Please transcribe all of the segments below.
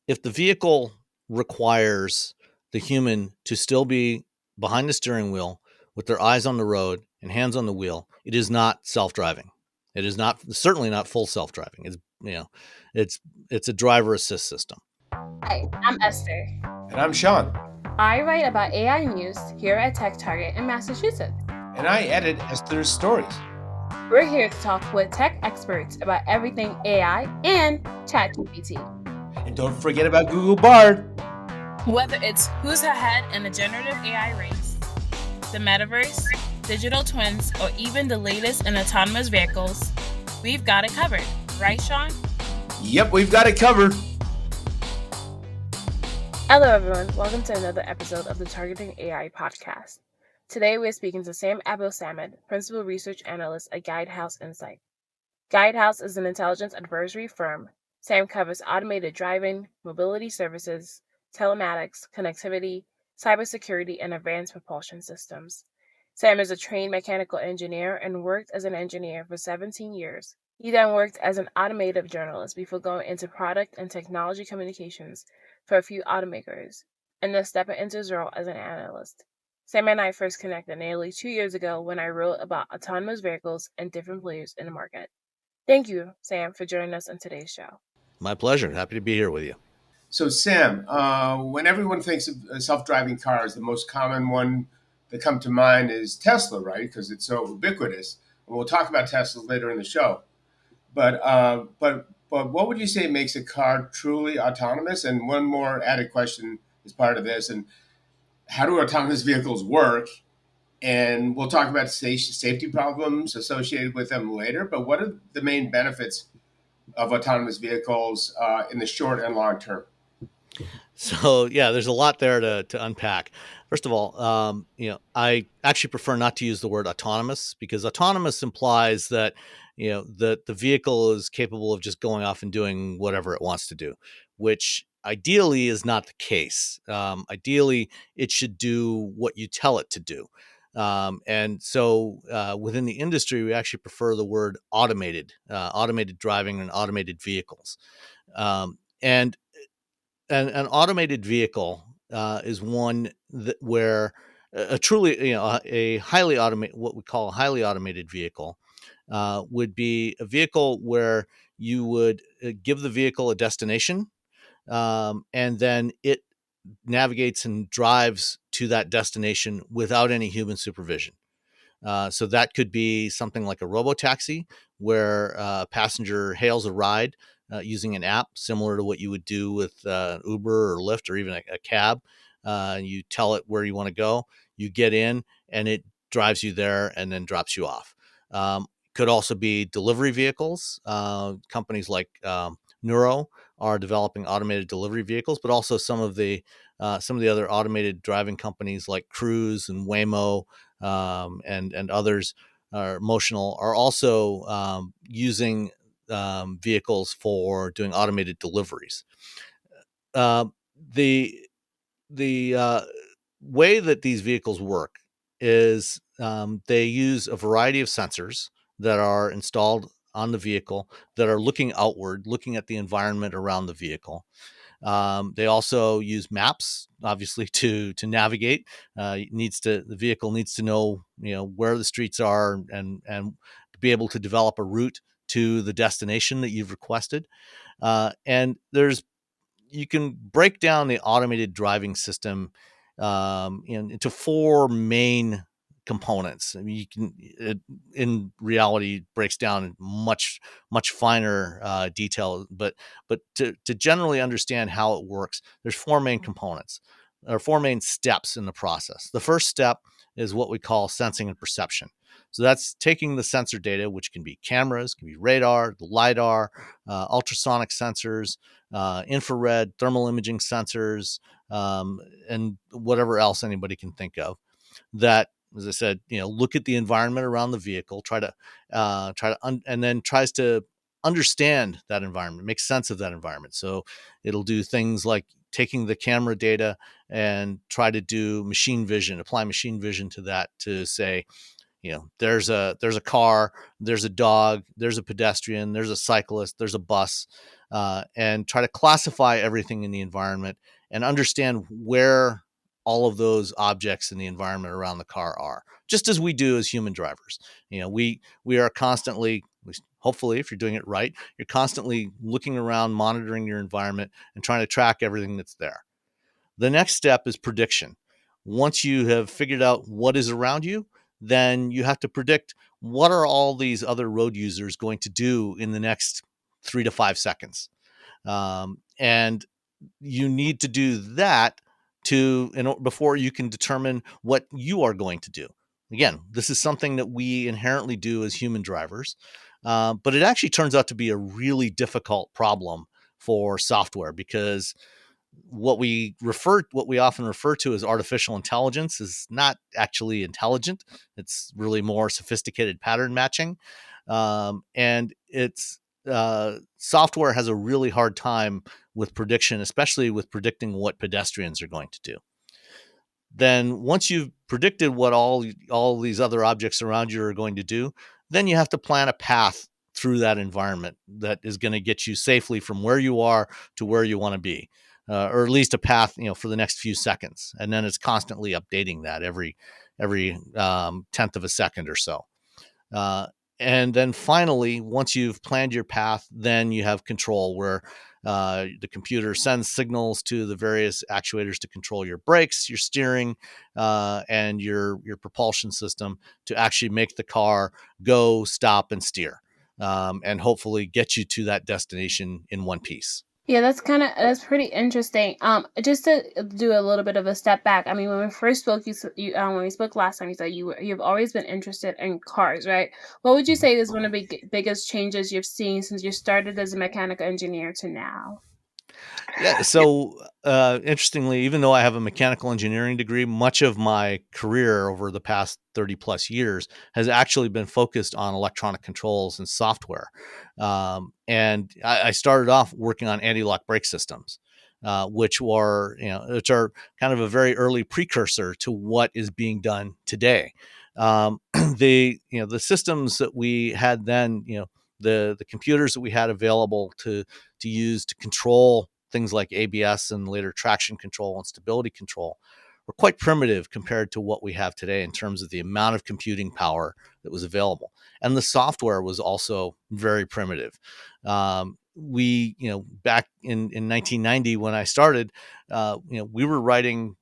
if the vehicle requires the human to still be behind the steering wheel with their eyes on the road and hands on the wheel, it is not self-driving. It is not, certainly not full self-driving. It's, it's a driver assist system. Hi, I'm Esther. And I'm Sean. I write about AI news here at Tech Target in Massachusetts. And I edit Esther's stories. We're here to talk with tech experts about everything AI and ChatGPT. And don't forget about Google Bard. Whether it's who's ahead in the generative AI race, the metaverse, digital twins, or even the latest in autonomous vehicles, we've got it covered. Right, Sean? Yep, we've got it covered. Hello, everyone. Welcome to another episode of the Targeting AI podcast. Today, we're speaking to Sam Abuelsamid, Principal Research Analyst at Guidehouse Insight. Guidehouse is an intelligence advisory firm. Sam covers automated driving, mobility services, telematics, connectivity, cybersecurity, and advanced propulsion systems. Sam is a trained mechanical engineer and worked as an engineer for 17 years. He then worked as an automotive journalist before going into product and technology communications for a few automakers, and then stepping into his role as an analyst. Sam and I first connected nearly 2 years ago when I wrote about autonomous vehicles and different players in the market. Thank you, Sam, for joining us on today's show. My pleasure. Happy to be here with you. So, Sam, when everyone thinks of self-driving cars, the most common one that comes to mind is Tesla, right? Because it's so ubiquitous. And we'll talk about Tesla later in the show. But what would you say makes a car truly autonomous? And one more added question is part of this. And how do autonomous vehicles work? And we'll talk about safety problems associated with them later. But what are the main benefits of autonomous vehicles in the short and long term? So yeah, there's a lot there to unpack. First of all, I actually prefer not to use the word autonomous, because autonomous implies that that the vehicle is capable of just going off and doing whatever it wants to do, which ideally is not the case. Ideally, it should do what you tell it to do. And so within the industry, we actually prefer the word automated driving and automated vehicles. And an automated vehicle is one where a truly, a highly automated, what we call a highly automated vehicle, would be a vehicle where you would give the vehicle a destination, and then it navigates and drives to that destination without any human supervision. So that could be something like a robo-taxi, where a passenger hails a ride using an app similar to what you would do with Uber or Lyft or even a cab. You tell it where you want to go, you get in, and it drives you there and then drops you off. Could also be delivery vehicles. Companies like Neuro are developing automated delivery vehicles, but also some of the other automated driving companies like Cruise and Waymo, and others are Motional, are also using vehicles for doing automated deliveries. The way that these vehicles work is they use a variety of sensors that are installed on the vehicle that are looking outward, looking at the environment around the vehicle. They also use maps, obviously, to navigate. The vehicle needs to know, where the streets are, and be able to develop a route to the destination that you've requested. And you can break down the automated driving system into four main components. I mean, in reality, breaks down in much finer detail, but to generally understand how it works, there's four main components, or four main steps in the process. The first step is what we call sensing and perception. So that's taking the sensor data, which can be cameras, can be radar, the LiDAR, ultrasonic sensors, infrared, thermal imaging sensors, and whatever else anybody can think of, that, as I said, look at the environment around the vehicle, and then tries to understand that environment, make sense of that environment. So it'll do things like taking the camera data and try to do machine vision, apply machine vision to that, to say, there's a car, there's a dog, there's a pedestrian, there's a cyclist, there's a bus. and try to classify everything in the environment and understand where all of those objects in the environment around the car are, just as we do as human drivers. We are constantly, at least hopefully, if you're doing it right, you're constantly looking around, monitoring your environment, and trying to track everything that's there. The next step is prediction. Once you have figured out what is around you, then you have to predict what are all these other road users going to do in the next 3 to 5 seconds. And you need to do that before you can determine what you are going to do. Again, this is something that we inherently do as human drivers, but it actually turns out to be a really difficult problem for software, because what we often refer to as artificial intelligence is not actually intelligent. It's really more sophisticated pattern matching, and it's software has a really hard time with prediction, especially with predicting what pedestrians are going to do. Then once you've predicted what all these other objects around you are going to do, then you have to plan a path through that environment that is going to get you safely from where you are to where you want to be, or at least a path, for the next few seconds. And then it's constantly updating that every tenth of a second or so. Uh, and then finally, once you've planned your path, then you have control, where the computer sends signals to the various actuators to control your brakes, your steering, and your propulsion system to actually make the car go, stop, and steer, and hopefully get you to that destination in one piece. Yeah, that's pretty interesting. Just to do a little bit of a step back. I mean, when we first spoke, when we spoke last time, you said you've always been interested in cars, right? What would you Mhm. say is one of the biggest changes you've seen since you started as a mechanical engineer to now? Yeah. So, interestingly, even though I have a mechanical engineering degree, much of my career over the past 30 plus years has actually been focused on electronic controls and software. And I started off working on anti-lock brake systems, which are kind of a very early precursor to what is being done today. The systems that we had then, the computers that we had available to use to control things like ABS and later traction control and stability control were quite primitive compared to what we have today in terms of the amount of computing power that was available. And the software was also very primitive. Back in 1990, when I started, we were writing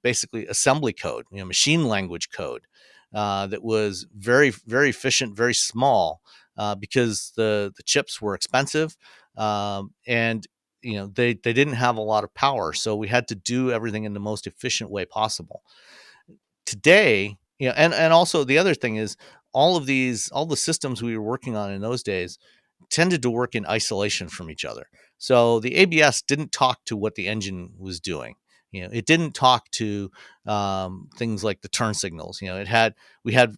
basically assembly code, machine language code, that was very, very efficient, very small, because the chips were expensive, and they didn't have a lot of power, so we had to do everything in the most efficient way possible. Today, and also the other thing is, all the systems we were working on in those days tended to work in isolation from each other. So the ABS didn't talk to what the engine was doing. It didn't talk to things like the turn signals. We had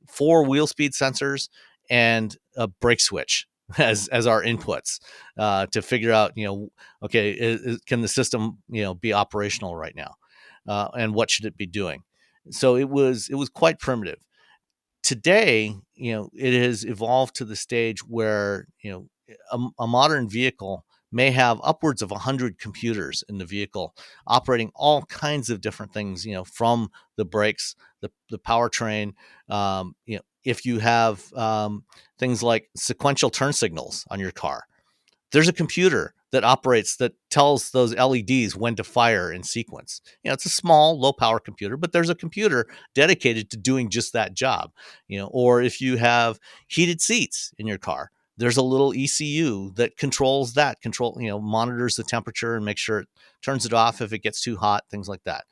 four wheel speed sensors and a brake switch as our inputs, to figure out, okay, can the system, be operational right now, and what should it be doing. So it was quite primitive. Today, it has evolved to the stage where, a modern vehicle may have upwards of 100 computers in the vehicle operating all kinds of different things, from the brakes, the powertrain. If you have things like sequential turn signals on your car, there's a computer that tells those LEDs when to fire in sequence. It's a small, low power computer, but there's a computer dedicated to doing just that job. Or if you have heated seats in your car, there's a little ECU that monitors the temperature and makes sure it turns it off if it gets too hot, things like that.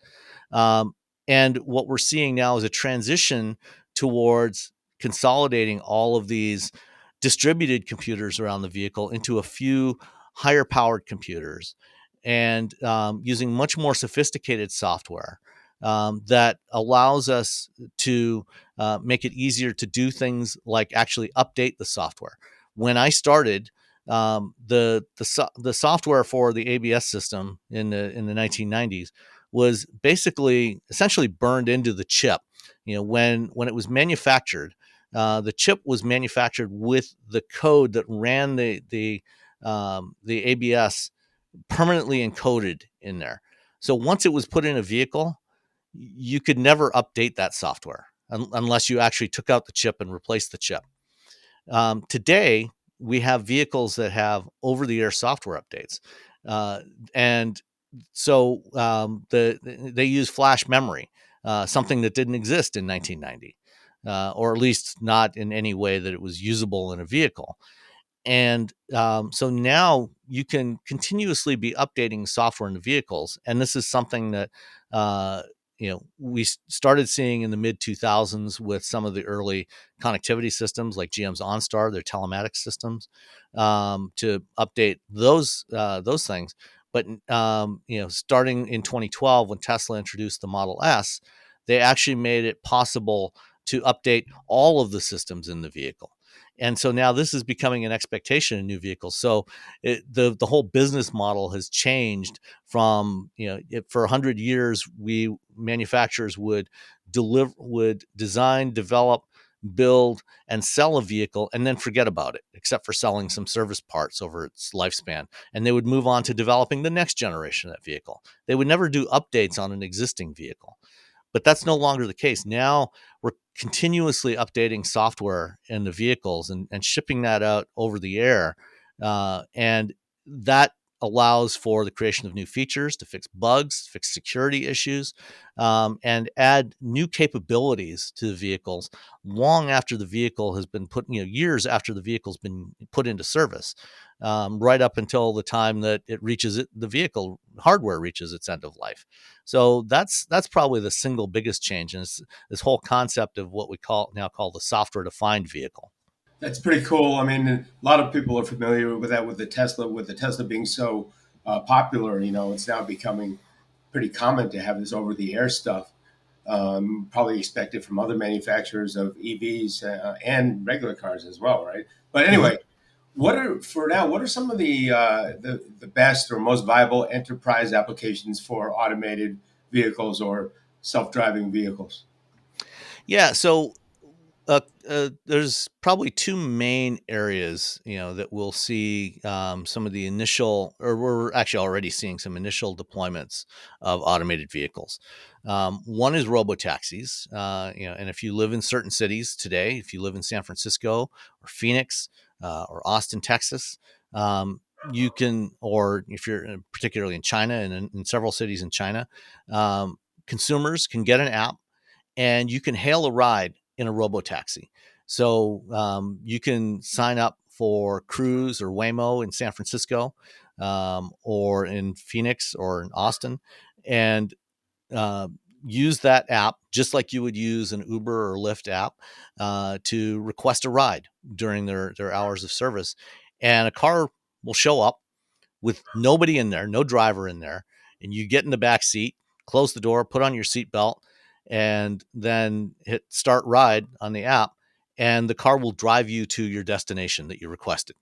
And what we're seeing now is a transition towards consolidating all of these distributed computers around the vehicle into a few higher powered computers, and using much more sophisticated software that allows us to make it easier to do things like actually update the software. When I started, the software for the ABS system in the 1990s was basically essentially burned into the chip. When it was manufactured, the chip was manufactured with the code that ran the ABS permanently encoded in there. So once it was put in a vehicle, you could never update that software unless you actually took out the chip and replaced the chip. Today, we have vehicles that have over-the-air software updates, and so they use flash memory, something that didn't exist in 1990, or at least not in any way that it was usable in a vehicle. And so now you can continuously be updating software in the vehicles, and this is something that uh, we started seeing in the mid 2000s with some of the early connectivity systems like GM's OnStar, their telematics systems, to update those things. But starting in 2012 when Tesla introduced the Model S, they actually made it possible to update all of the systems in the vehicle. And so now this is becoming an expectation in new vehicles. So the whole business model has changed from, for 100 years, manufacturers would design, develop, build, and sell a vehicle and then forget about it, except for selling some service parts over its lifespan. And they would move on to developing the next generation of that vehicle. They would never do updates on an existing vehicle. But that's no longer the case. Now we're continuously updating software in the vehicles and shipping that out over the air. And that allows for the creation of new features to fix bugs, fix security issues, and add new capabilities to the vehicles long after the vehicle has been put, years after the vehicle's been put into service, right up until the time that the vehicle hardware reaches its end of life. So that's probably the single biggest change, and it's this whole concept of what we call the software defined vehicle. That's pretty cool. I mean, a lot of people are familiar with that with the Tesla being so popular. It's now becoming pretty common to have this over the air stuff. Probably expected from other manufacturers of EVs and regular cars as well, right? But Mm-hmm. anyway, what are some of the best or most viable enterprise applications for automated vehicles or self driving vehicles? Yeah. So there's probably two main areas, that we'll see some of the initial, or we're actually already seeing some initial deployments of automated vehicles. One is robo taxis, and if you live in certain cities today, if you live in San Francisco or Phoenix or Austin, Texas, you can, or if you're particularly in China and in several cities in China, consumers can get an app and you can hail a ride in a robo taxi. So you can sign up for Cruise or Waymo in San Francisco, or in Phoenix or in Austin, and uh, use that app just like you would use an Uber or Lyft app to request a ride during their hours of service. And a car will show up with nobody in there, no driver in there, and you get in the back seat, close the door, put on your seatbelt, and then hit start ride on the app, and the car will drive you to your destination that you requested.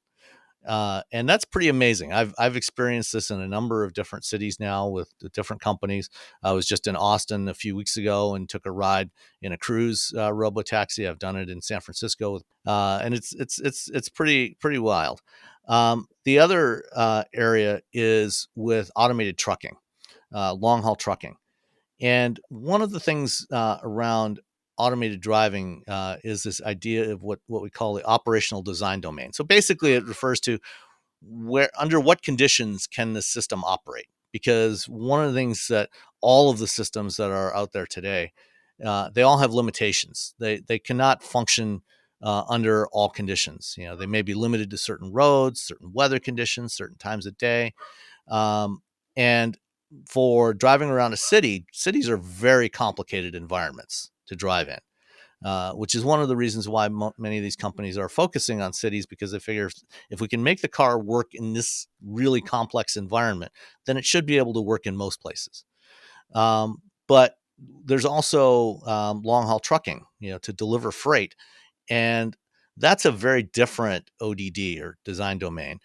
And that's pretty amazing. I've experienced this in a number of different cities now with different companies. I was just in Austin a few weeks ago and took a ride in a Cruise robo taxi. I've done it in San Francisco, and it's pretty wild. The other area is with automated trucking, long haul trucking. And one of the things around automated driving is this idea of what we call the operational design domain. So basically, it refers to where under what conditions can the system operate. Because one of the things that all of the systems that are out there today, they all have limitations. They cannot function under all conditions. They may be limited to certain roads, certain weather conditions, certain times of day, and for driving around a city, cities are very complicated environments to drive in, which is one of the reasons why many of these companies are focusing on cities, because they figure if we can make the car work in this really complex environment, then it should be able to work in most places. But there's also long haul trucking, to deliver freight. And that's a very different ODD or design domain,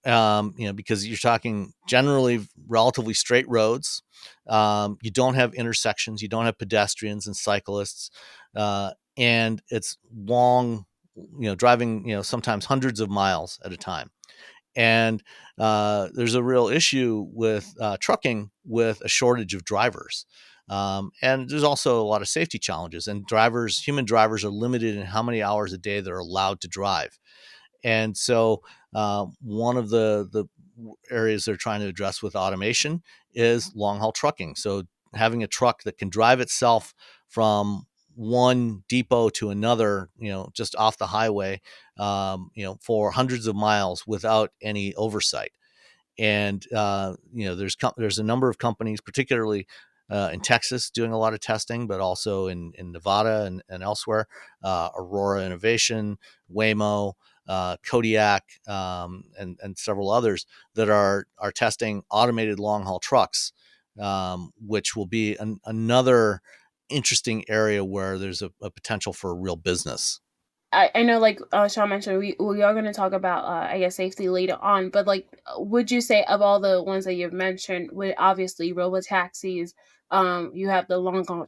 because you're talking generally relatively straight roads. You don't have intersections, you don't have pedestrians and cyclists, and it's long, driving, sometimes hundreds of miles at a time. And there's a real issue with trucking with a shortage of drivers. And there's also a lot of safety challenges. And human drivers, are limited in how many hours a day they're allowed to drive. And so, one of the areas they're trying to address with automation is long haul trucking. So, having a truck that can drive itself from one depot to another, just off the highway, for hundreds of miles without any oversight. And there's a number of companies, particularly in Texas, doing a lot of testing, but also in Nevada and elsewhere. Aurora Innovation, Waymo, Kodiak, and several others that are testing automated long haul trucks, which will be another interesting area where there's a potential for a real business. I know, like Sean mentioned, we are going to talk about I guess safety later on, but like, would you say of all the ones that you've mentioned, with obviously robo taxis, you have the long haul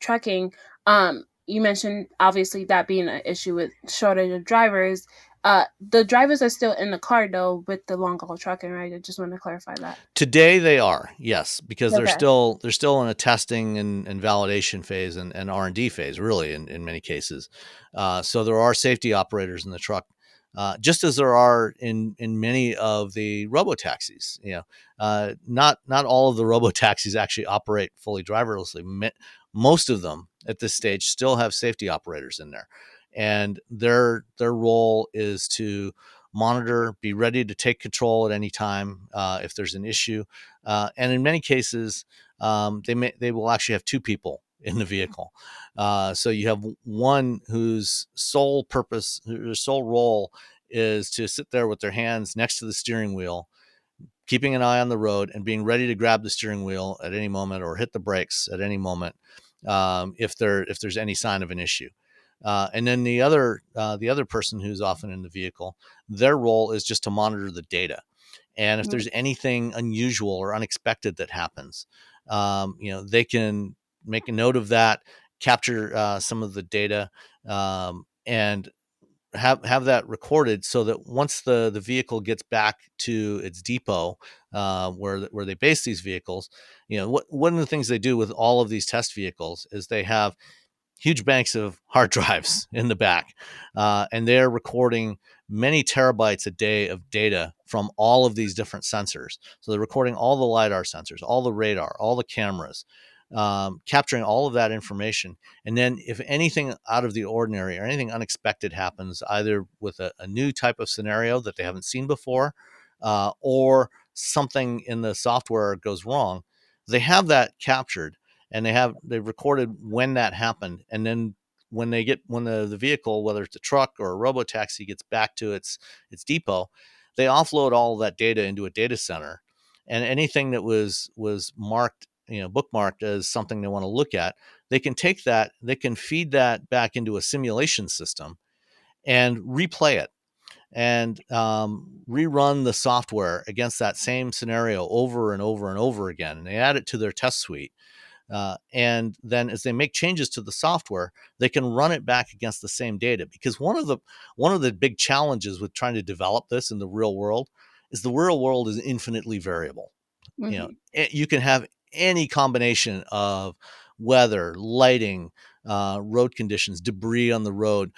trucking, you mentioned obviously that being an issue with shortage of drivers. The drivers are still in the car though with the long haul trucking, right? I just want to clarify that. Today they are, yes, because they're Okay. still they're still in a testing and validation phase and R&D phase, really, in many cases. So there are safety operators in the truck, just as there are in many of the robo taxis. Not all of the robo taxis actually operate fully driverlessly. Most of them at this stage still have safety operators in there, and their role is to monitor, be ready to take control at any time if there's an issue. And in many cases, they will actually have two people in the vehicle. So you have one whose sole purpose, their sole role, is to sit there with their hands next to the steering wheel, keeping an eye on the road and being ready to grab the steering wheel at any moment or hit the brakes at any moment, if there's any sign of an issue. And then the other person who's often in the vehicle, their role is just to monitor the data. And if Mm. there's anything unusual or unexpected that happens, they can make a note of that, capture some of the data, and have that recorded, so that once the vehicle gets back to its depot, where they base these vehicles. One of the things they do with all of these test vehicles is they have huge banks of hard drives in the back, and they're recording many terabytes a day of data from all of these different sensors. So they're recording all the LiDAR sensors, all the radar, all the cameras, capturing all of that information. And then if anything out of the ordinary or anything unexpected happens, either with a new type of scenario that they haven't seen before, or something in the software goes wrong, they have that captured, and they've recorded when that happened. And then when the vehicle, whether it's a truck or a robo taxi, gets back to its depot, they offload all of that data into a data center. And anything that was marked, bookmarked as something they want to look at, they can feed that back into a simulation system and replay it, and rerun the software against that same scenario over and over and over again. And they add it to their test suite. And then as they make changes to the software, they can run it back against the same data. Because one of the big challenges with trying to develop this in the real world is the real world is infinitely variable. Hmm. You can have any combination of weather, lighting, road conditions, debris on the road,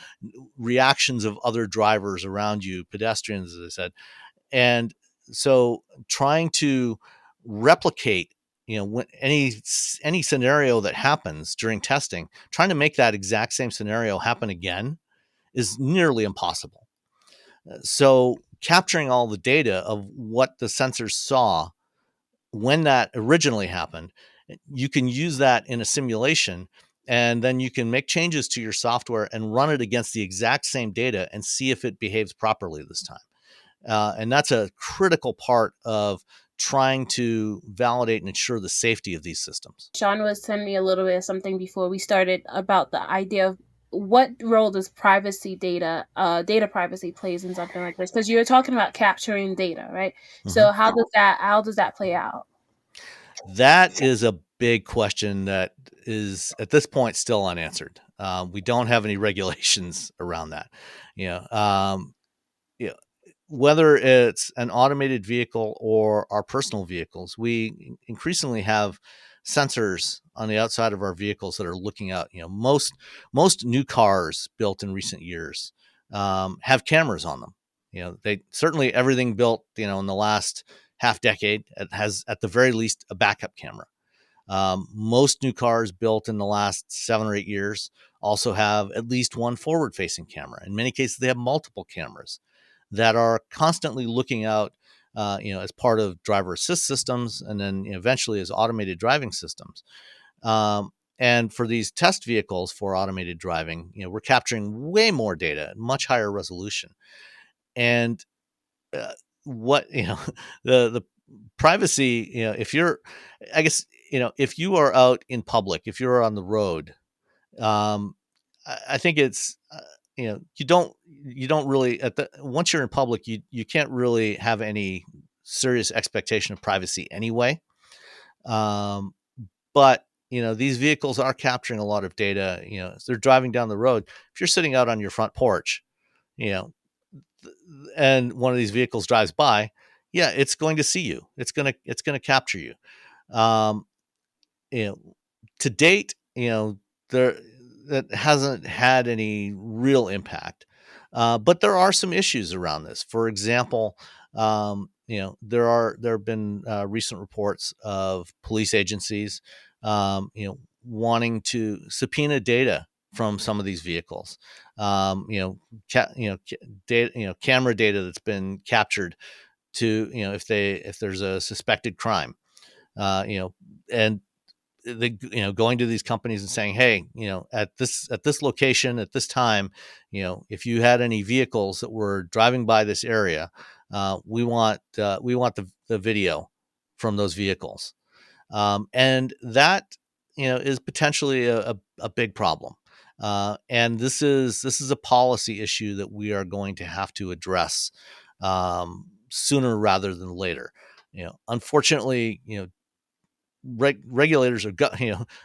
reactions of other drivers around you, pedestrians, as I said. And so trying to replicate, when any scenario that happens during testing, trying to make that exact same scenario happen again is nearly impossible. So capturing all the data of what the sensors saw when that originally happened, you can use that in a simulation, and then you can make changes to your software and run it against the exact same data and see if it behaves properly this time. And that's a critical part of trying to validate and ensure the safety of these systems. Sean was telling me a little bit of something before we started about the idea of what role does data privacy plays in something like this? Because you were talking about capturing data, right? Mhm. So how does that play out? That is a big question that is at this point still unanswered. We don't have any regulations around that. You know, um, you know, whether it's an automated vehicle or our personal vehicles, we increasingly have sensors on the outside of our vehicles that are looking out. Most new cars built in recent years have cameras on them. They certainly, everything built in the last half decade, it has at the very least a backup camera. Most new cars built in the last 7 or 8 years also have at least one forward facing camera. In many cases, they have multiple cameras that are constantly looking out, as part of driver assist systems, and then eventually as automated driving systems. Um, and for these test vehicles for automated driving, we're capturing way more data at much higher resolution. And uh, what the privacy, if you're, I guess, if you are out in public, if you're on the road, um, I think it's, you don't really, once you're in public, you can't really have any serious expectation of privacy anyway. Um, but these vehicles are capturing a lot of data. As they're driving down the road, if you're sitting out on your front porch, you know and one of these vehicles drives by, yeah, it's going to see you. It's going to capture you. Um, you know, to date, there that hasn't had any real impact. But there are some issues around this. For example, there have been recent reports of police agencies, wanting to subpoena data from some of these vehicles. Data, camera data that's been captured to, if there's a suspected crime, you know, and they, going to these companies and saying, hey, at this location at this time, if you had any vehicles that were driving by this area, we want the video from those vehicles. And that, is potentially a big problem. And this is a policy issue that we are going to have to address, sooner rather than later. Unfortunately, regulators are,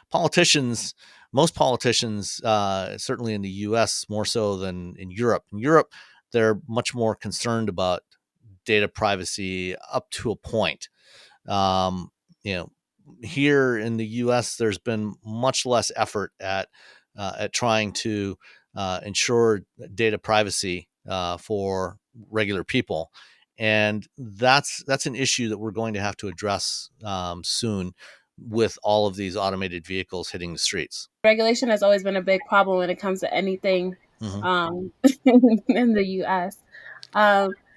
politicians. Most politicians, certainly in the U.S. more so than in Europe. In Europe, they're much more concerned about data privacy up to a point. Um, you know, Here in the U.S., there's been much less effort at trying to ensure data privacy for regular people, and that's an issue that we're going to have to address soon, with all of these automated vehicles hitting the streets. Regulation has always been a big problem when it comes to anything Mhm. um, in the US.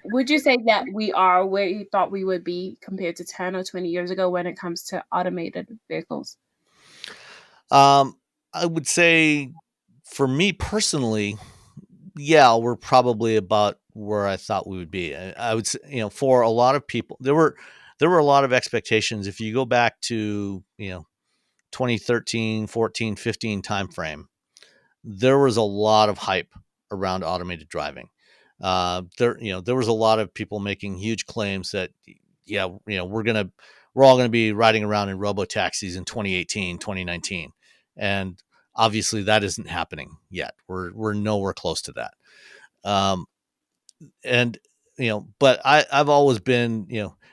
Would you say that we are where you thought we would be compared to 10 or 20 years ago when it comes to automated vehicles? Um, I would say, for me personally, yeah, we're probably about where I thought we would be. I would say, for a lot of people, there were a lot of expectations. If you go back to 2013, 14, 15 timeframe, there was a lot of hype around automated driving. There was a lot of people making huge claims that, yeah, we're all gonna be riding around in robo taxis in 2018, 2019, and obviously that isn't happening yet. We're nowhere close to that. Um, and but I've always been,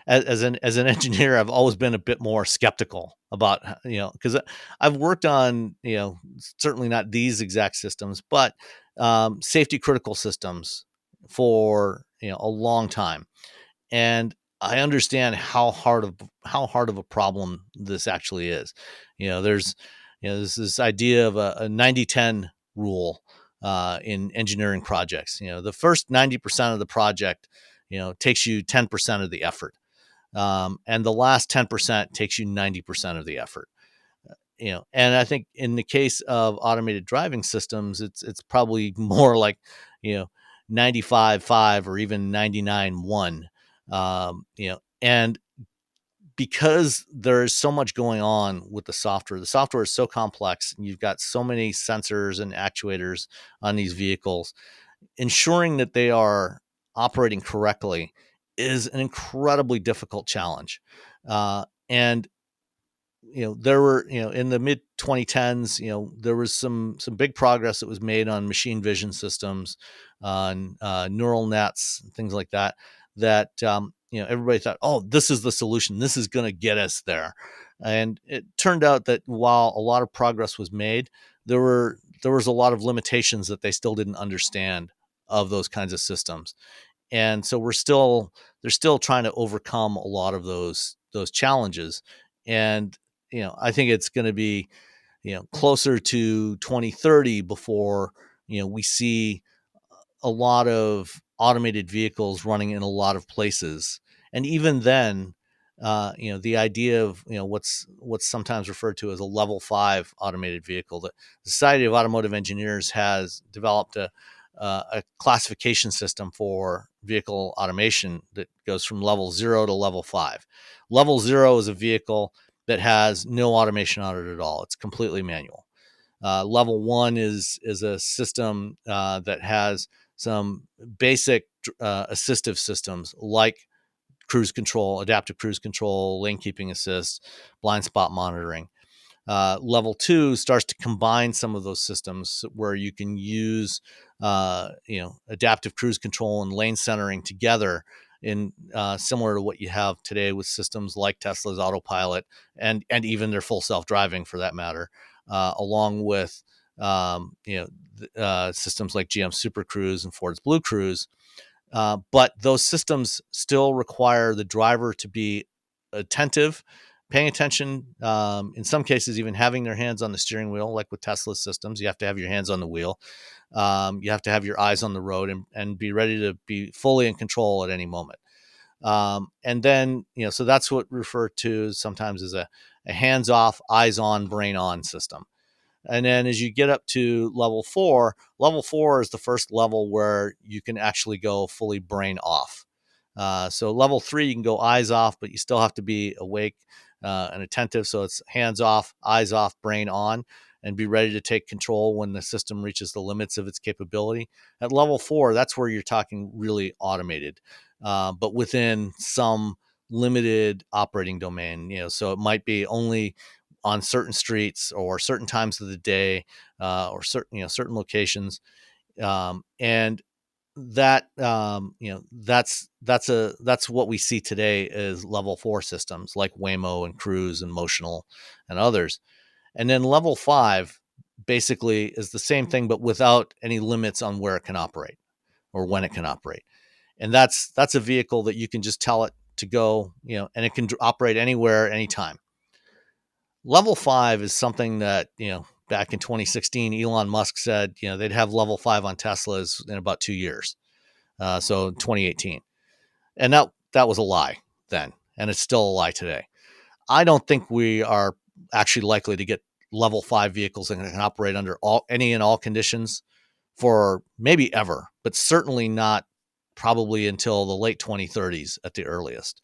as an engineer, I've always been a bit more skeptical about, because I've worked on, certainly not these exact systems, but safety critical systems for a long time, and I understand how hard of a problem this actually is. There's there's this idea of a 90-10 rule in engineering projects. The first 90% of the project, takes you 10% of the effort, and the last 10% takes you 90% of the effort. And I think in the case of automated driving systems, it's probably more like, 95-5 or even 99-1. And because there is so much going on with the software is so complex, and you've got so many sensors and actuators on these vehicles, ensuring that they are operating correctly is an incredibly difficult challenge. And there were, in the mid 2010s, there was some big progress that was made on machine vision systems, on neural nets, and things like that. That everybody thought, oh, this is the solution. This is going to get us there. And it turned out that while a lot of progress was made, there was a lot of limitations that they still didn't understand of those kinds of systems. And so they're still trying to overcome a lot of those challenges. And I think it's going to be closer to 2030 before we see a lot of automated vehicles running in a lot of places. And even then, the idea of what's sometimes referred to as a level 5 automated vehicle. The Society of Automotive Engineers has developed a classification system for vehicle automation that goes from level 0 to level 5. Level 0 is a vehicle that has no automation on it at all. It's completely manual. Level 1 is a system that has some basic assistive systems like cruise control, adaptive cruise control, lane keeping assist, blind spot monitoring. Level 2 starts to combine some of those systems where you can use adaptive cruise control and lane centering together in similar to what you have today with systems like Tesla's autopilot and even their full self-driving for that matter, along with systems like GM Super Cruise and Ford's Blue Cruise. But those systems still require the driver to be attentive, paying attention, in some cases, even having their hands on the steering wheel, like with Tesla systems. You have to have your hands on the wheel. You have to have your eyes on the road and be ready to be fully in control at any moment. And then, so that's what referred to sometimes as a hands off, eyes on, brain on system. And then as you get up to level four is the first level where you can actually go fully brain off. So level 3, you can go eyes off, but you still have to be awake and attentive. So it's hands off, eyes off, brain on, and be ready to take control when the system reaches the limits of its capability. At level 4, that's where you're talking really automated, but within some limited operating domain. So it might be only on certain streets or certain times of the day, or certain locations, and that that's what we see today as level 4 systems like Waymo and Cruise and Motional and others. And then level 5 basically is the same thing but without any limits on where it can operate or when it can operate. And that's a vehicle that you can just tell it to go, and it can operate anywhere, anytime. Level 5 is something that, back in 2016, Elon Musk said, they'd have level 5 on Teslas in about 2 years. So 2018. And that was a lie then, and it's still a lie today. I don't think we are actually likely to get level 5 vehicles that can operate under any and all conditions for maybe ever, but certainly not probably until the late 2030s at the earliest.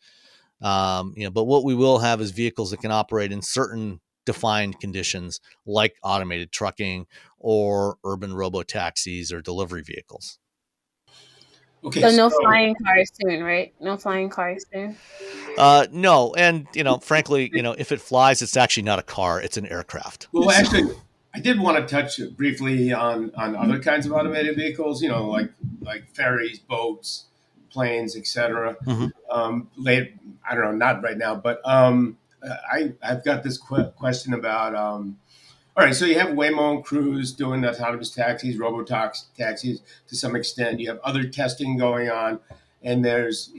But what we will have is vehicles that can operate in certain defined conditions, like automated trucking or urban robo taxis or delivery vehicles. Okay, So no so flying cars soon, right? No flying cars soon. No, and frankly, if it flies, it's actually not a car; it's an aircraft. well, So, actually, I did want to touch briefly on other kinds of automated vehicles. Like ferries, boats, planes, etc. mhm. Late, I don't know, not right now, but I've got this question about. All right, so you have Waymo and Cruise doing autonomous taxis, taxis to some extent. You have other testing going on, and there's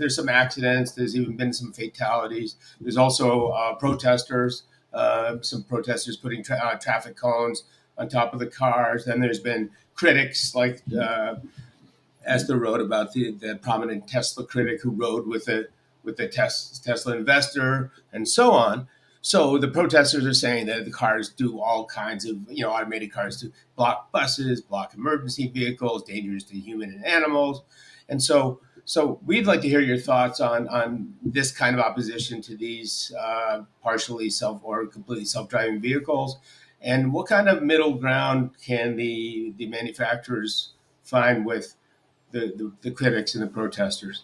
some accidents. There's even been some fatalities. There's also protesters, some protesters putting traffic cones on top of the cars. Then there's been critics like Esther wrote about the prominent Tesla critic who rode with the Tesla investor and so on. So the protesters are saying that the cars do all kinds of, automated cars do block buses, block emergency vehicles, dangerous to human and animals. And so we'd like to hear your thoughts on this kind of opposition to these partially self or completely self-driving vehicles, and what kind of middle ground can the manufacturers find with the critics and the protesters.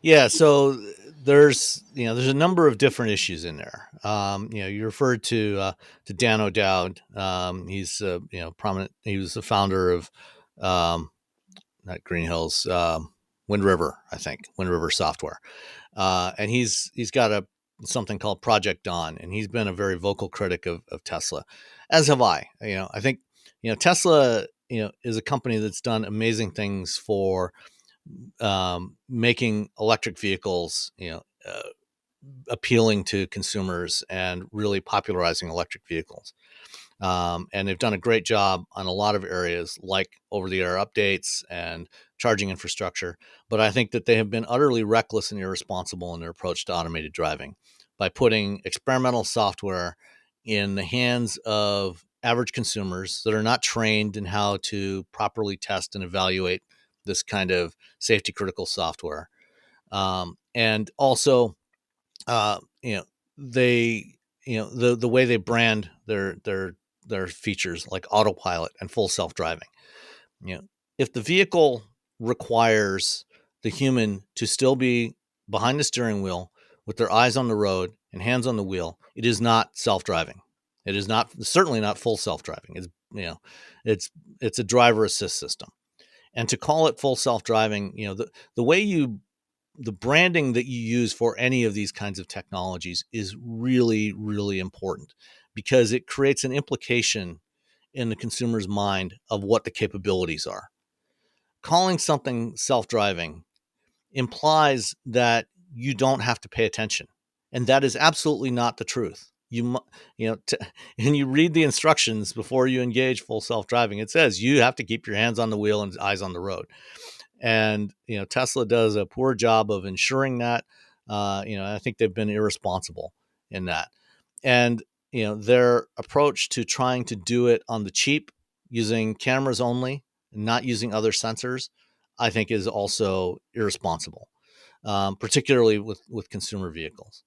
Yeah. So there's a number of different issues in there. You referred to Dan O'Dowd. He's prominent. He was the founder of not Green Hills, Wind River, I think Wind River Software, and he's got a something called Project Dawn, and he's been a very vocal critic of Tesla, as have I. I think Tesla is a company that's done amazing things for making electric vehicles appealing to consumers and really popularizing electric vehicles. And they've done a great job on a lot of areas like over-the-air updates and charging infrastructure. But I think that they have been utterly reckless and irresponsible in their approach to automated driving by putting experimental software in the hands of average consumers that are not trained in how to properly test and evaluate this kind of safety critical software. And also, uh, you know, they, the way they brand their features like autopilot and full self driving. You know, if the vehicle requires the human to still be behind the steering wheel with their eyes on the road and hands on the wheel, it is not self driving. It is not certainly not full self driving. It's it's a driver assist system. And to call it full self driving, the way the branding that you use for any of these kinds of technologies is really, really important because it creates an implication in the consumer's mind of what the capabilities are. Calling something self driving implies that you don't have to pay attention. And that is absolutely not the truth. And you read the instructions before you engage full self driving. It says you have to keep your hands on the wheel and eyes on the road. And Tesla does a poor job of ensuring that. I think they've been irresponsible in that. And their approach to trying to do it on the cheap, using cameras only, and not using other sensors, I think is also irresponsible, particularly with consumer vehicles.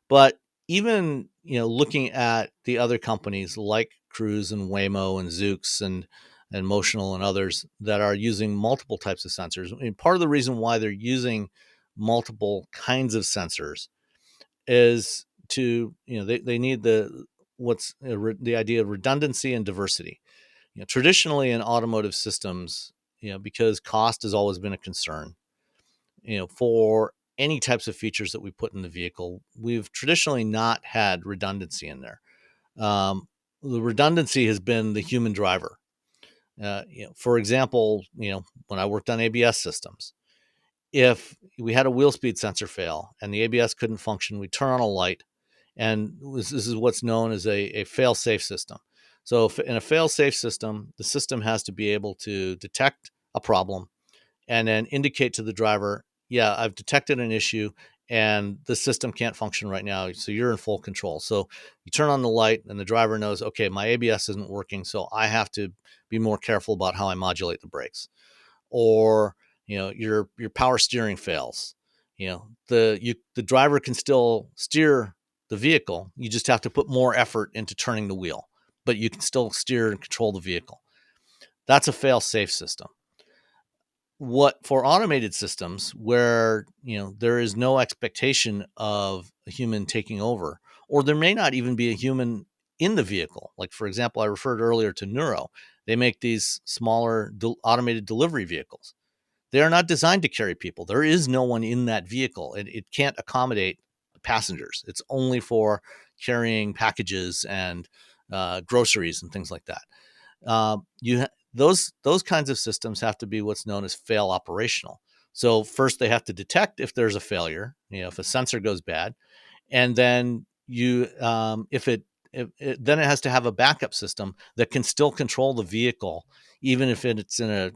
But even looking at the other companies like Cruise and Waymo and Zoox and Motional and others that are using multiple types of sensors. I mean, part of the reason why they're using multiple kinds of sensors is to they need the idea of redundancy and diversity. Traditionally in automotive systems, because cost has always been a concern, for any types of features that we put in the vehicle, we've traditionally not had redundancy in there. The redundancy has been the human driver. For example, when I worked on ABS systems, if we had a wheel speed sensor fail and the ABS couldn't function, we turn on a light, and this is what's known as a fail-safe system. So in a fail-safe system, the system has to be able to detect a problem and then indicate to the driver, yeah, I've detected an issue and the system can't function right now. So you're in full control. So you turn on the light and the driver knows, okay, my ABS isn't working. So I have to be more careful about how I modulate the brakes. Or, your power steering fails. The driver can still steer the vehicle. You just have to put more effort into turning the wheel, but you can still steer and control the vehicle. That's a fail-safe system. What for automated systems where there is no expectation of a human taking over, or there may not even be a human in the vehicle, like for example I referred earlier to Neuro. They make these smaller automated delivery vehicles. They are not designed to carry people. There is no one in that vehicle. It can't accommodate passengers. It's only for carrying packages and groceries and things like that. Those kinds of systems have to be what's known as fail operational. So first they have to detect if there's a failure, if a sensor goes bad, and then then it has to have a backup system that can still control the vehicle, even if it's in a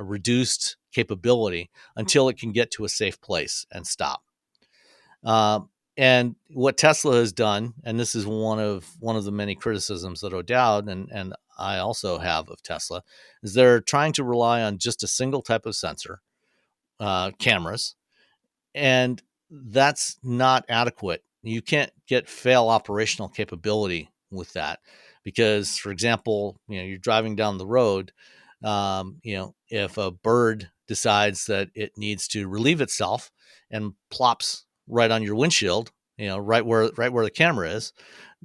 reduced capability, until it can get to a safe place and stop. And what Tesla has done, and this is one of the many criticisms that O'Dowd and I also have of Tesla, is they're trying to rely on just a single type of sensor, cameras, and that's not adequate. You can't get fail operational capability with that because, for example, you're driving down the road. If a bird decides that it needs to relieve itself and plops right on your windshield, right where the camera is.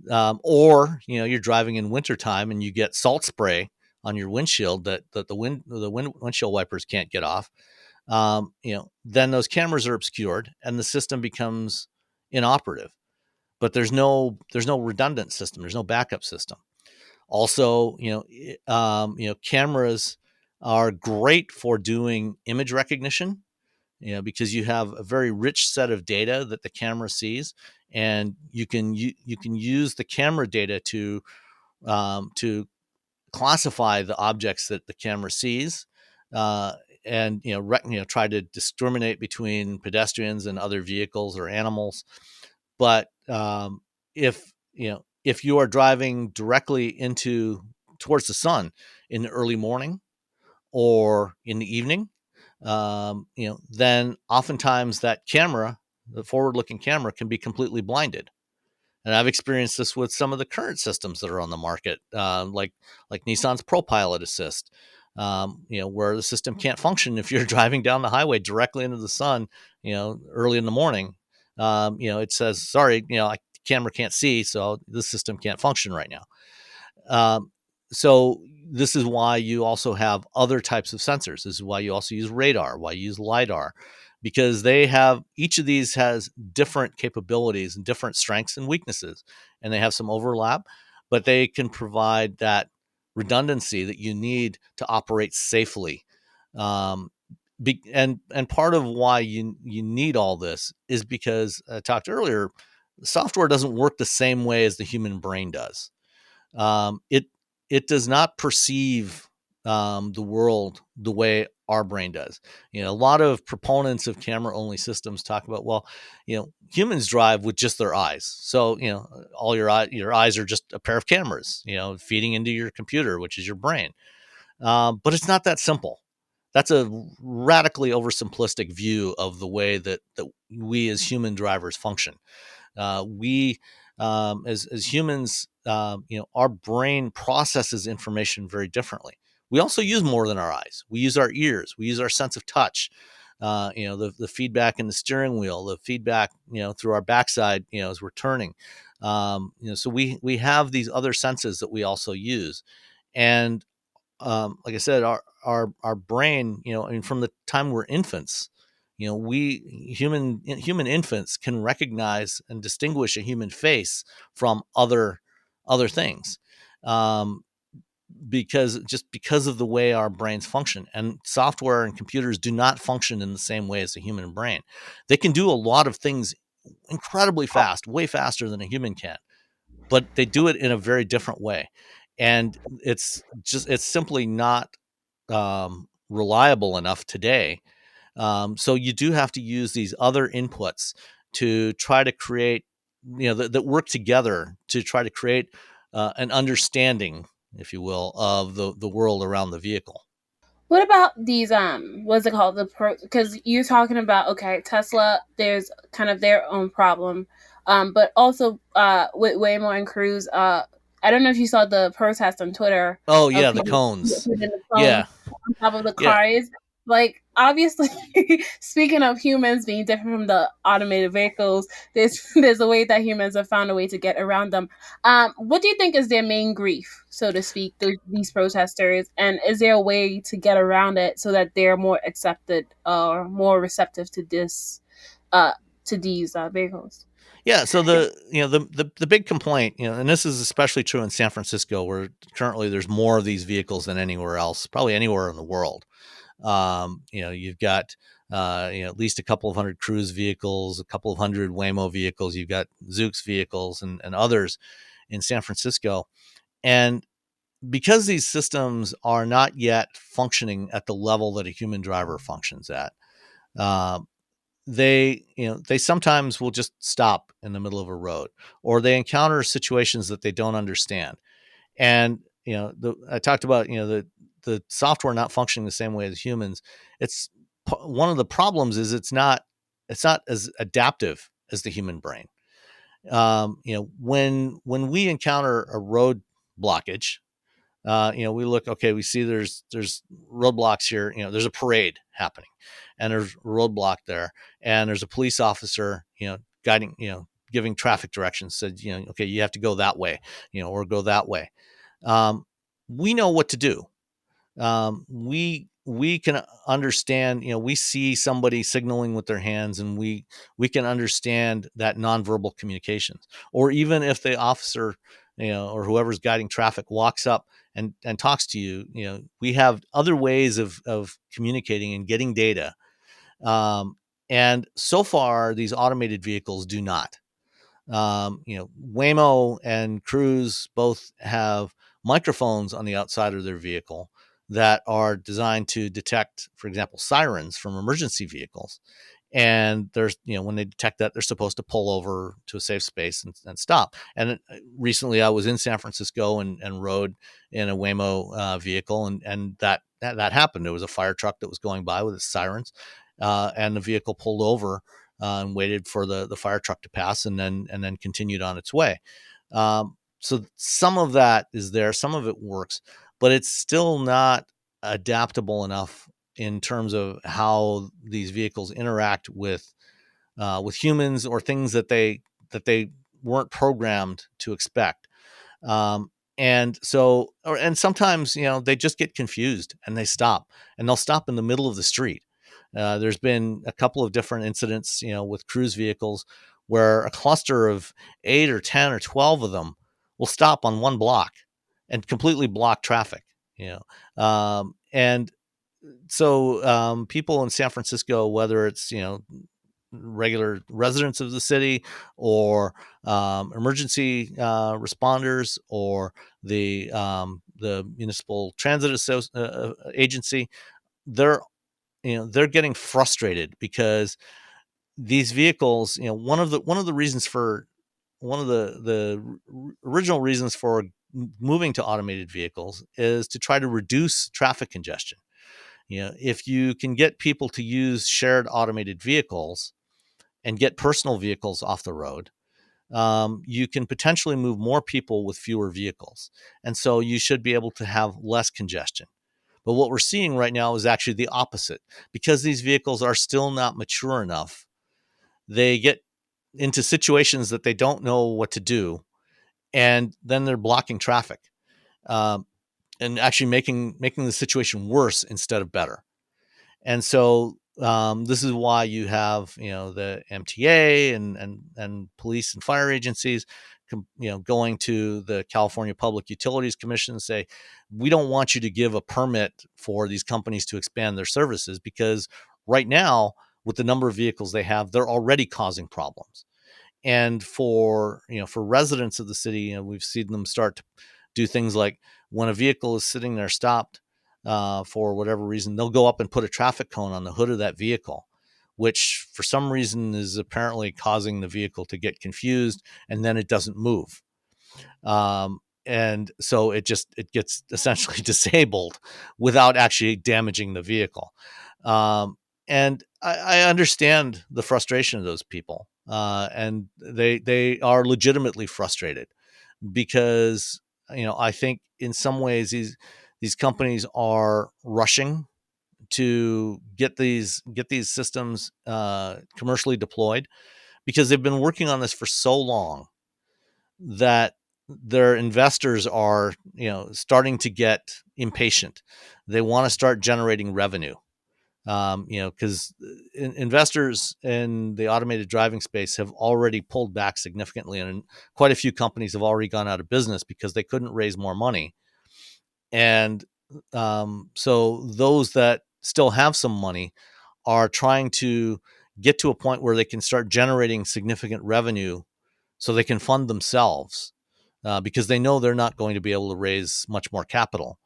Or you're driving in wintertime and you get salt spray on your windshield that windshield wipers can't get off. Then those cameras are obscured and the system becomes inoperative. But there's no redundant system. There's no backup system. Also, cameras are great for doing image recognition, because you have a very rich set of data that the camera sees, and you can use the camera data to classify the objects that the camera sees, and try to discriminate between pedestrians and other vehicles or animals. But if you are driving directly into towards the sun in the early morning or in the evening, then oftentimes that camera, the forward-looking camera, can be completely blinded. And I've experienced this with some of the current systems that are on the market, like Nissan's ProPilot Assist, where the system can't function if you're driving down the highway directly into the sun, early in the morning. It says, sorry, camera can't see, so the system can't function right now. So this is why you also have other types of sensors. This is why you also use radar, why you use LiDAR, because each of these has different capabilities and different strengths and weaknesses, and they have some overlap, but they can provide that redundancy that you need to operate safely. And part of why you need all this is because I talked earlier, software doesn't work the same way as the human brain does. It does not perceive the world the way our brain does. A lot of proponents of camera only systems talk about, well, humans drive with just their eyes. So, all your eyes are just a pair of cameras, feeding into your computer, which is your brain. But it's not that simple. That's a radically oversimplistic view of the way that we as human drivers function. We as humans, our brain processes information very differently. We also use more than our eyes. We use our ears. We use our sense of touch. The feedback in the steering wheel, the feedback, through our backside, as we're turning. So we have these other senses that we also use, and like I said, our brain, and from the time we're infants, we human infants can recognize and distinguish a human face from other things, um, because of the way our brains function. And software and computers do not function in the same way as the human brain. They can do a lot of things incredibly fast, way faster than a human can, but they do it in a very different way. And it's simply not reliable enough today. So you do have to use these other inputs to try to create, that work together to try to create an understanding, if you will, of the world around the vehicle. What about these what's it called, because you're talking about, okay, Tesla, there's kind of their own problem, but also with Waymo and Cruise, I don't know if you saw the protest on Twitter Oh of yeah, the people cones. putting the phone Yeah, on top of the yeah. cars. Like, obviously, speaking of humans being different from the automated vehicles, there's a way that humans have found a way to get around them. What do you think is their main grief, so to speak, these protesters, and is there a way to get around it so that they're more accepted or more receptive to uh, these vehicles? Yeah, so the big complaint, and this is especially true in San Francisco, where currently there's more of these vehicles than anywhere else, probably anywhere in the world. You've got at least a couple of hundred Cruise vehicles, a couple of hundred Waymo vehicles. You've got Zoox vehicles and others in San Francisco, and because these systems are not yet functioning at the level that a human driver functions at, uh, they sometimes will just stop in the middle of a road, or they encounter situations that they don't understand. And I talked about the software not functioning the same way as humans. It's one of the problems is it's not as adaptive as the human brain. When we encounter a road blockage, We look, okay, we see there's roadblocks here. There's a parade happening, and there's a roadblock there, and there's a police officer, guiding, giving traffic directions. Said, okay, you have to go that way, or go that way. Um, we know what to do. We can understand. We see somebody signaling with their hands, and we can understand that nonverbal communications. Or even if the officer, or whoever's guiding traffic, walks up and talks to you, we have other ways of communicating and getting data. And so far, these automated vehicles do not. Waymo and Cruise both have microphones on the outside of their vehicle that are designed to detect, for example, sirens from emergency vehicles. And there's, when they detect that, they're supposed to pull over to a safe space and stop. And recently I was in San Francisco and rode in a Waymo vehicle, and that happened. There was a fire truck that was going by with its sirens, and the vehicle pulled over and waited for the fire truck to pass, and then continued on its way. So some of that is there, some of it works, but it's still not adaptable enough in terms of how these vehicles interact with humans, or things that they weren't programmed to expect. And sometimes, they just get confused and they stop, and they'll stop in the middle of the street. There's been a couple of different incidents, with Cruise vehicles, where a cluster of 8 or 10 or 12 of them will stop on one block and completely block traffic. And so people in San Francisco, whether it's, regular residents of the city, or emergency responders, or the municipal transit agency, they're they're getting frustrated because these vehicles, one of the reasons for one of the original reasons for moving to automated vehicles is to try to reduce traffic congestion. If you can get people to use shared automated vehicles and get personal vehicles off the road, you can potentially move more people with fewer vehicles. And so you should be able to have less congestion. But what we're seeing right now is actually the opposite. Because these vehicles are still not mature enough, they get into situations that they don't know what to do, and then they're blocking traffic, um, and actually making the situation worse instead of better. And so this is why you have, the MTA and police and fire agencies, going to the California Public Utilities Commission and say, we don't want you to give a permit for these companies to expand their services, because right now, with the number of vehicles they have, they're already causing problems. And for residents of the city, we've seen them start to do things like, when a vehicle is sitting there stopped for whatever reason, they'll go up and put a traffic cone on the hood of that vehicle, which for some reason is apparently causing the vehicle to get confused, and then it doesn't move. And so it gets essentially disabled without actually damaging the vehicle. And I understand the frustration of those people, and they are legitimately frustrated, because I think in some ways these companies are rushing to get these systems commercially deployed, because they've been working on this for so long that their investors are starting to get impatient. They want to start generating revenue, because investors in the automated driving space have already pulled back significantly, and quite a few companies have already gone out of business because they couldn't raise more money. And so those that still have some money are trying to get to a point where they can start generating significant revenue so they can fund themselves, because they know they're not going to be able to raise much more capital.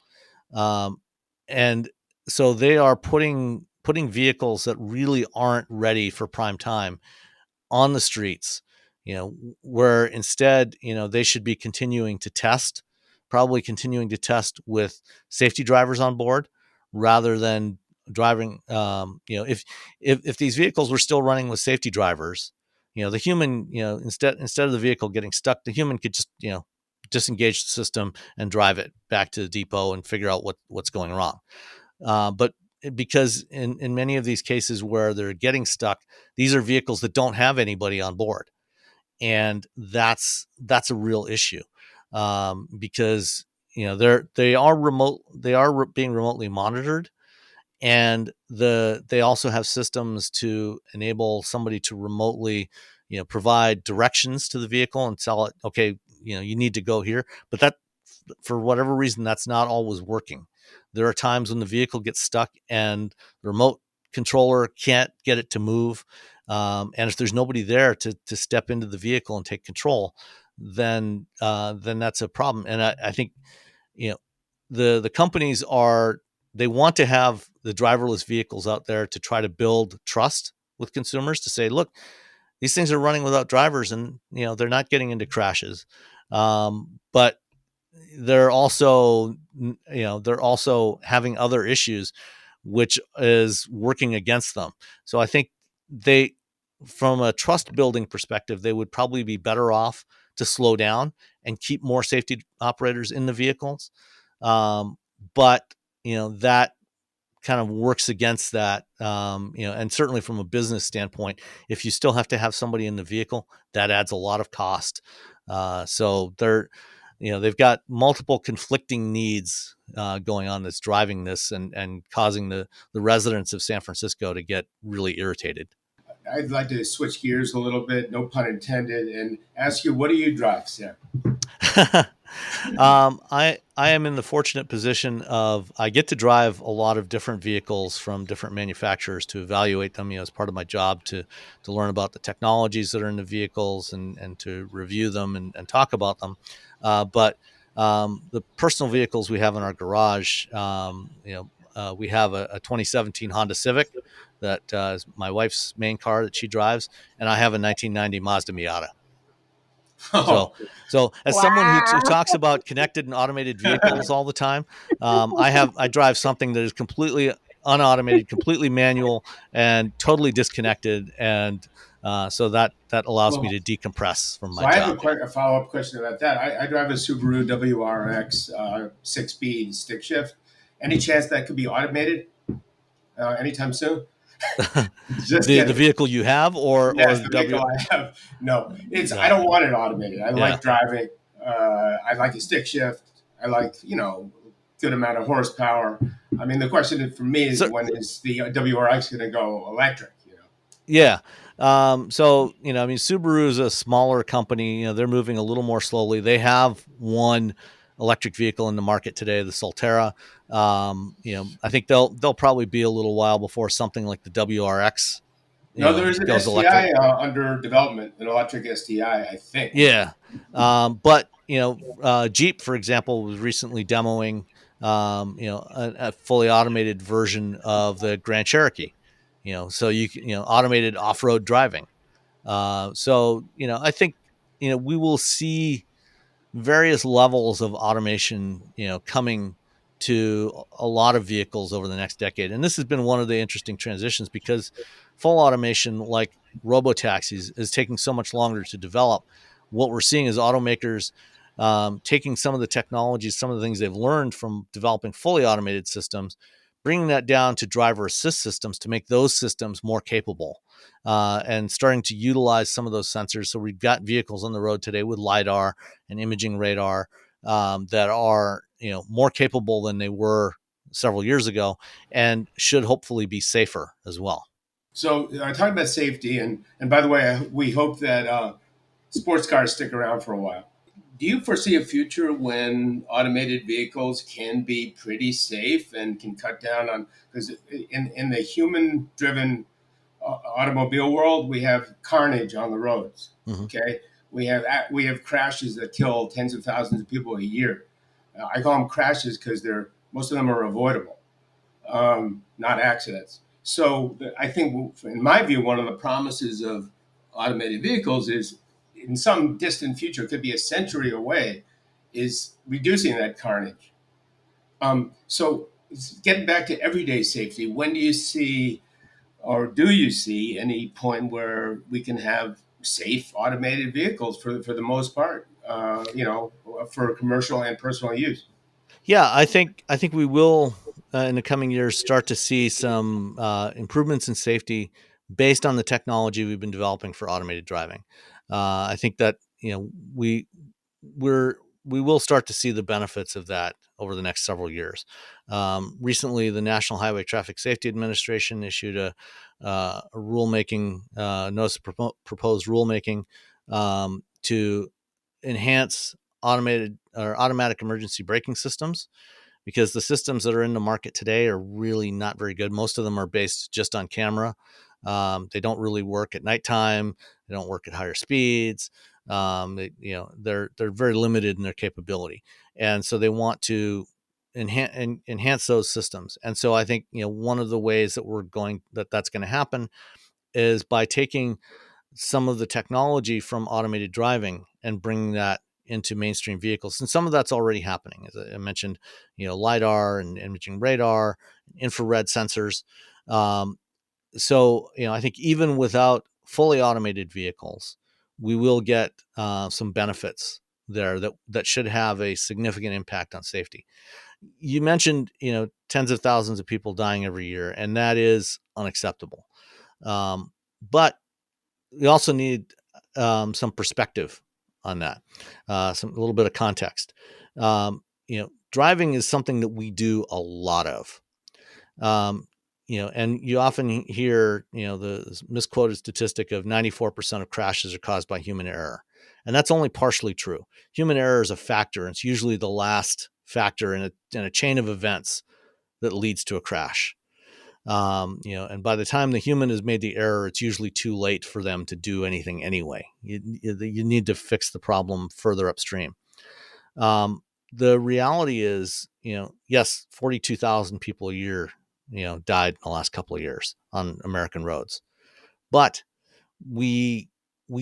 Um, and so they are putting vehicles that really aren't ready for prime time on the streets, where instead, they should be probably continuing to test with safety drivers on board, rather than driving. If these vehicles were still running with safety drivers, the human, instead of the vehicle getting stuck, the human could just, disengage the system and drive it back to the depot and figure out what's going wrong. But because in many of these cases where they're getting stuck, these are vehicles that don't have anybody on board, and that's a real issue, because they are being remotely monitored, and they also have systems to enable somebody to remotely provide directions to the vehicle and tell it, okay, you need to go here. But that, for whatever reason, that's not always working. There are times when the vehicle gets stuck and the remote controller can't get it to move, and if there's nobody there to step into the vehicle and take control, then that's a problem. And I think you know the companies are, they want to have the driverless vehicles out there to try to build trust with consumers, to say, look, these things are running without drivers, and they're not getting into crashes. But they're also they're also having other issues, which is working against them. So I think they, from a trust building perspective, they would probably be better off to slow down and keep more safety operators in the vehicles. But that kind of works against that. And certainly from a business standpoint, if you still have to have somebody in the vehicle, that adds a lot of cost. So they've got multiple conflicting needs going on, that's driving this and causing the residents of San Francisco to get really irritated. I'd like to switch gears a little bit, no pun intended, and ask you, what do you drive, Sam? I am in the fortunate position of, I get to drive a lot of different vehicles from different manufacturers to evaluate them, as part of my job, to learn about the technologies that are in the vehicles, and to review them and talk about them. But the personal vehicles we have in our garage, we have a 2017 Honda Civic that is my wife's main car that she drives, and I have a 1990 Mazda Miata. So, Oh, so as someone who Wow. talks about connected and automated vehicles all the time, I drive something that is completely unautomated, completely manual, and totally disconnected, and so that allows me well, to decompress from so my I have job. a follow-up question about that. I drive a Subaru WRX 6-speed stick shift. Any chance that could be automated anytime soon? Just The kidding. vehicle you have, or Yes, the the vehicle W. I have. No, I Yeah, don't want it automated. I yeah. like driving. I like a stick shift. I like good amount of horsepower. I mean, the question for me is, So when is the WRX going to go electric? yeah. So, I mean, Subaru is a smaller company. They're moving a little more slowly. They have one electric vehicle in the market today, the Solterra. I think they'll probably be a little while before something like the WRX, No, there is an goes electric. STI under development, an electric STI, I think. Yeah. But, Jeep, for example, was recently demoing, a fully automated version of the Grand Cherokee, so automated off-road driving. So, I think, we will see various levels of automation, coming to a lot of vehicles over the next decade. And this has been one of the interesting transitions, because full automation, like robo taxis, is taking so much longer to develop. What we're seeing is automakers taking some of the technologies, some of the things they've learned from developing fully automated systems, bringing that down to driver assist systems to make those systems more capable, and starting to utilize some of those sensors. So we've got vehicles on the road today with LiDAR and imaging radar, that are more capable than they were several years ago, and should hopefully be safer as well. So, talking about safety, and by the way, we hope that sports cars stick around for a while. Do you foresee a future when automated vehicles can be pretty safe and can cut down on, because in the human driven automobile world, we have carnage on the roads. Mm-hmm. Okay, we have crashes that kill tens of thousands of people a year. I call them crashes because they're most of them are avoidable, not accidents. So I think, in my view, one of the promises of automated vehicles is, in some distant future, it could be a century away, is reducing that carnage. So getting back to everyday safety, when do you see, or do you see any point where we can have safe automated vehicles for the most part? for commercial and personal use. Yeah, I think we will in the coming years start to see some improvements in safety based on the technology we've been developing for automated driving. I think that we we're we will start to see the benefits of that over the next several years. Recently, the National Highway Traffic Safety Administration issued a rulemaking notice of proposed rulemaking to enhance automatic emergency braking systems, because the systems that are in the market today are really not very good. Most of them are based just on camera. They don't really work at nighttime. They don't work at higher speeds. They're very limited in their capability, and so they want to enhance those systems. And so I think one of the ways that's going to happen is by taking some of the technology from automated driving and bringing that into mainstream vehicles. And some of that's already happening. As I mentioned, LiDAR and imaging radar, infrared sensors. So I think even without fully automated vehicles, we will get some benefits there that should have a significant impact on safety. You mentioned, tens of thousands of people dying every year, and that is unacceptable. But we also need some perspective on that, a little bit of context. Driving is something that we do a lot of. And you often hear, the misquoted statistic of 94% of crashes are caused by human error. And that's only partially true. Human error is a factor, and it's usually the last factor in a chain of events that leads to a crash. And by the time the human has made the error, it's usually too late for them to do anything anyway. You need to fix the problem further upstream. The reality is, yes, 42,000 people a year, died in the last couple of years on American roads, but we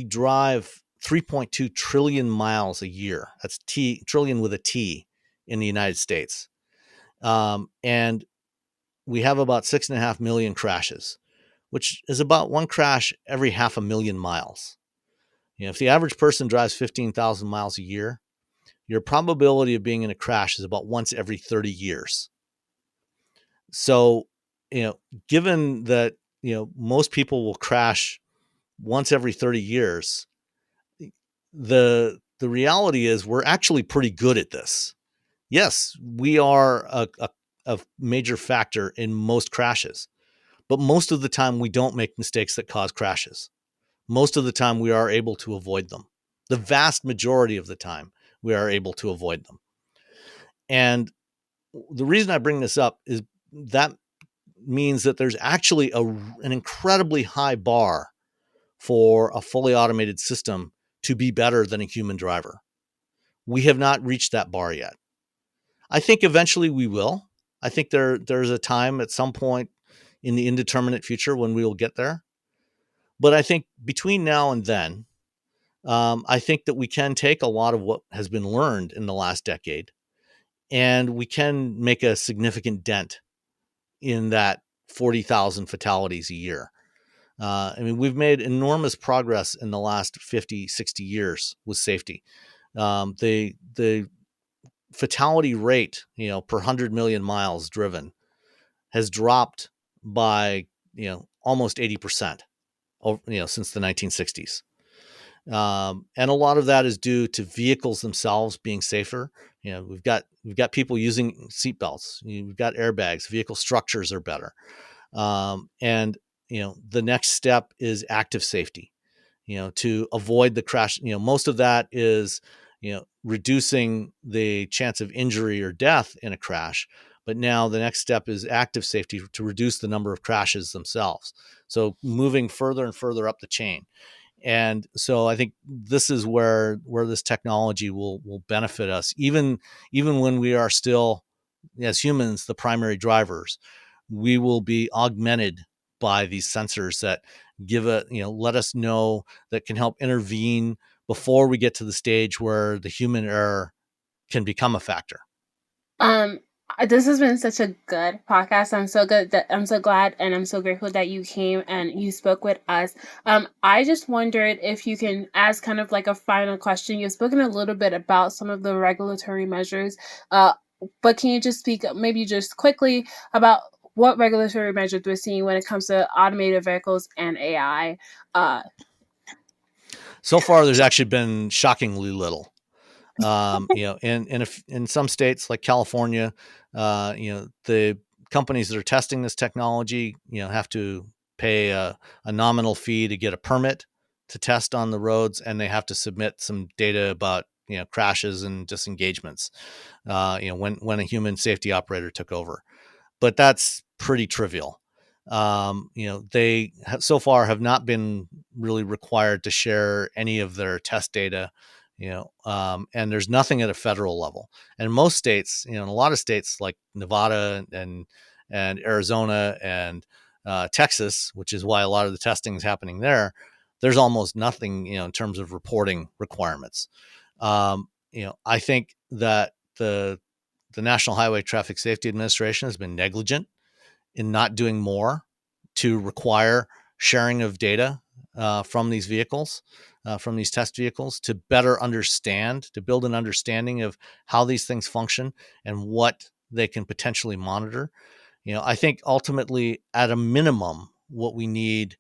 drive 3.2 trillion miles a year. That's trillion with a T in the United States. And we have about 6.5 million crashes, which is about one crash every 500,000 miles. If the average person drives 15,000 miles a year, your probability of being in a crash is about once every 30 years. So, given that, most people will crash once every 30 years, the reality is we're actually pretty good at this. Yes, we are a major factor in most crashes, but most of the time we don't make mistakes that cause crashes. Most of the time we are able to avoid them. The vast majority of the time we are able to avoid them. And the reason I bring this up is that means that there's actually an incredibly high bar for a fully automated system to be better than a human driver. We have not reached that bar yet. I think eventually we will. I think there's a time at some point in the indeterminate future when we will get there. But I think between now and then, I think that we can take a lot of what has been learned in the last decade, and we can make a significant dent in that 40,000 fatalities a year. We've made enormous progress in the last 50, 60 years with safety. The fatality rate, per 100 million miles driven has dropped by, almost 80%, since the 1960s. And a lot of that is due to vehicles themselves being safer. We've got people using seatbelts. We've got airbags. Vehicle structures are better. And the next step is active safety. To avoid the crash. Most of that is reducing the chance of injury or death in a crash. But now the next step is active safety to reduce the number of crashes themselves. So moving further and further up the chain. And so I think this is where this technology will benefit us, even when we are still, as humans, the primary drivers. We will be augmented by these sensors that let us know, that can help intervene before we get to the stage where the human error can become a factor. Um, This has been such a good podcast. I'm so glad and I'm so grateful that you came and you spoke with us. I just wondered if you can, as kind of like a final question, you've spoken a little bit about some of the regulatory measures, but can you just speak maybe just quickly about what regulatory measures we're seeing when it comes to automated vehicles and AI? So far, there's actually been shockingly little. In some states like California, the companies that are testing this technology, have to pay a nominal fee to get a permit to test on the roads, and they have to submit some data about crashes and disengagements. When a human safety operator took over, but that's pretty trivial. They so far have not been really required to share any of their test data, and there's nothing at a federal level. And in most states, in a lot of states like Nevada and Arizona and Texas, which is why a lot of the testing is happening there, there's almost nothing, in terms of reporting requirements. I think that the National Highway Traffic Safety Administration has been negligent in not doing more to require sharing of data from these vehicles, from these test vehicles, to better understand, to build an understanding of how these things function and what they can potentially monitor. I think ultimately, at a minimum, what we need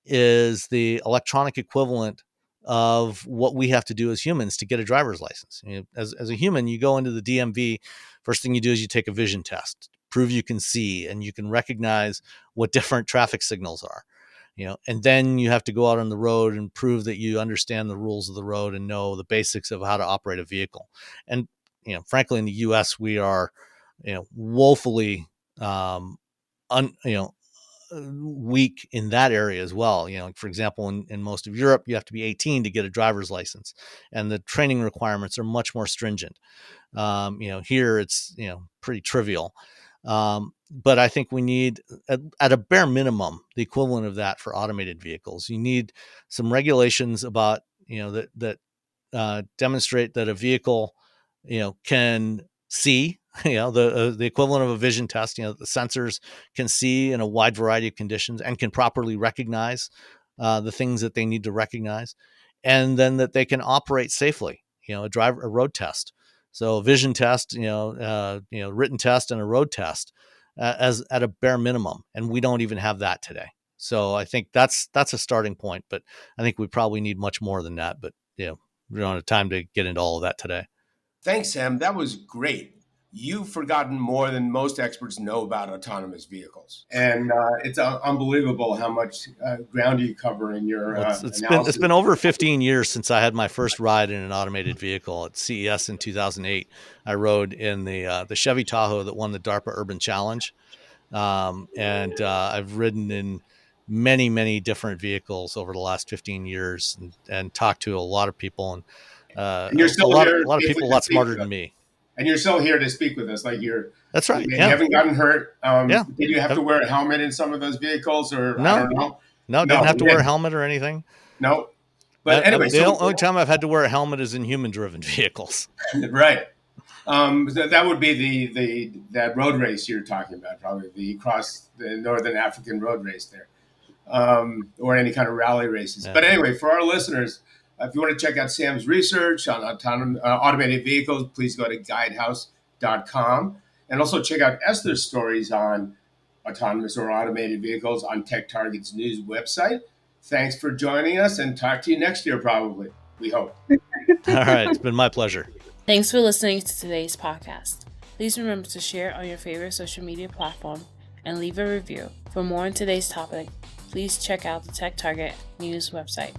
is the electronic equivalent of what we have to do as humans to get a driver's license. As a human, you go into the DMV, first thing you do is you take a vision test, prove you can see and you can recognize what different traffic signals are. And then you have to go out on the road and prove that you understand the rules of the road and know the basics of how to operate a vehicle. And frankly, in the U.S., we are woefully un, you know weak in that area as well. For example, in most of Europe, you have to be 18 to get a driver's license, and the training requirements are much more stringent. Here it's pretty trivial. But I think we need, at a bare minimum, the equivalent of that for automated vehicles. You need some regulations about that demonstrate that a vehicle can see, the equivalent of a vision test. The sensors can see in a wide variety of conditions and can properly recognize the things that they need to recognize, and then that they can operate safely. A road test. So a vision test, written test and a road test, as at a bare minimum, and we don't even have that today. So I think that's a starting point, but I think we probably need much more than that. But we don't have time to get into all of that today. Thanks, Sam. That was great. You've forgotten more than most experts know about autonomous vehicles, and it's unbelievable how much ground you cover in your Well, it's analysis. been over 15 years since I had my first ride in an automated vehicle at CES in 2008. I rode in the Chevy Tahoe that won the DARPA Urban Challenge, and I've ridden in many different vehicles over the last 15 years, and talked to a lot of people, and And you're still here a lot of safely people a to lot speak smarter with than us. me. And you're still here to speak with us. Like That's right. you Yeah, haven't gotten hurt. yeah. Did you have to wear a helmet in some of those vehicles, or I No, don't know? no, didn't No, have you to wear a didn't. helmet or anything. No. But anyway, The so only time I've had to wear a helmet is in human-driven vehicles. right. That would be that road race you're talking about, probably the Northern African road race there, or any kind of rally races. Yeah. But anyway, for our listeners, if you want to check out Sam's research on automated vehicles, please go to guidehouse.com, and also check out Esther's stories on autonomous or automated vehicles on Tech Target's news website. Thanks for joining us, and talk to you next year, probably. We hope. All right, it's been my pleasure. Thanks for listening to today's podcast. Please remember to share on your favorite social media platform and leave a review. For more on today's topic, please check out the Tech Target news website.